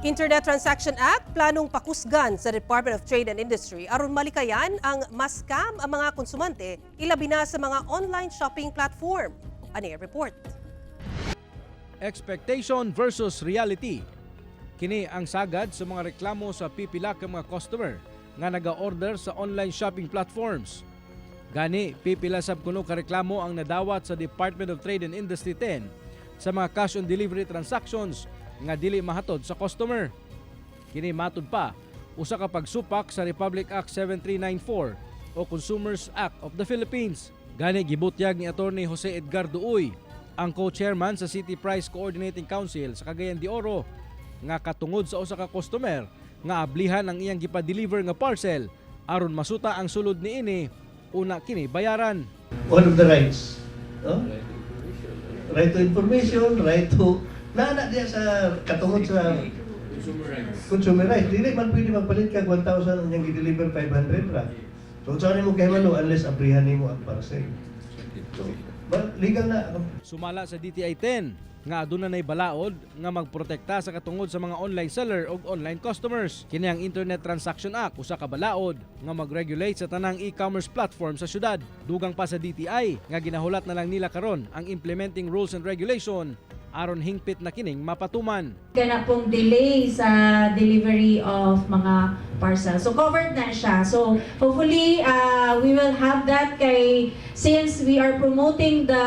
Internet Transaction Act planong pakusgan sa Department of Trade and Industry aron malikayan ang mas scam ang mga konsumante ilabi na sa mga online shopping platform. Ani report. Expectation versus reality. Kini ang sagad sa mga reklamo sa pipila ka mga customer nga naga-order sa online shopping platforms. Gani, pipila sab kuno ka reklamo ang nadawat sa Department of Trade and Industry 10 sa mga cash on delivery transactions nga dili mahatod sa customer. Kini matud pa usa ka pagsupak sa Republic Act 7394 o Consumers Act of the Philippines. Gani gibutyag ni Attorney Jose Edgar Duoy, ang co-chairman sa City Price Coordinating Council sa Cagayan de Oro, nga katungod sa usa ka customer nga ablihan ang iyang gipa-deliver nga parcel aron masuta ang sulod niini, una kini bayaran. One of the rights, no? Right to information, right to nana diya sa katungod sa consumer rights. Dili man pwede magpalit ka 1,000 ang yung i-deliver 500 ra. So saan mo kahimalo unless abrihan nimo ang parcel. So, legal na. Sumala sa DTI 10 nga aduna nay balaod nga magprotekta sa katungod sa mga online seller o online customers. Kini ang Internet Transaction Act usa ka balaod nga mag-regulate sa tanang e-commerce platform sa syudad. Dugang pa sa DTI nga ginahulat na lang nila karon ang implementing rules and regulation aron hingpit na kining mapatuman. Kana pong delay sa delivery of mga parcel. So covered na siya. So hopefully we will have that kay since we are promoting the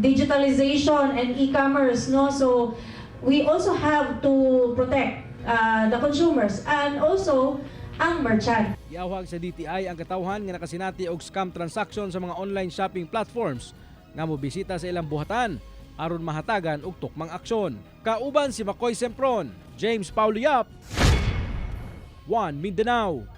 digitalization and e-commerce, no? So we also have to protect the consumers and also ang merchant. Giawhag sa DTI ang katawhan nga nakasinati og scam transaction sa mga online shopping platforms nga mobisita sa ilang buhatan aron mahatagan og tukmang aksyon. Kauban si Makoy Sempron, James Paulo Yap, One Mindanao.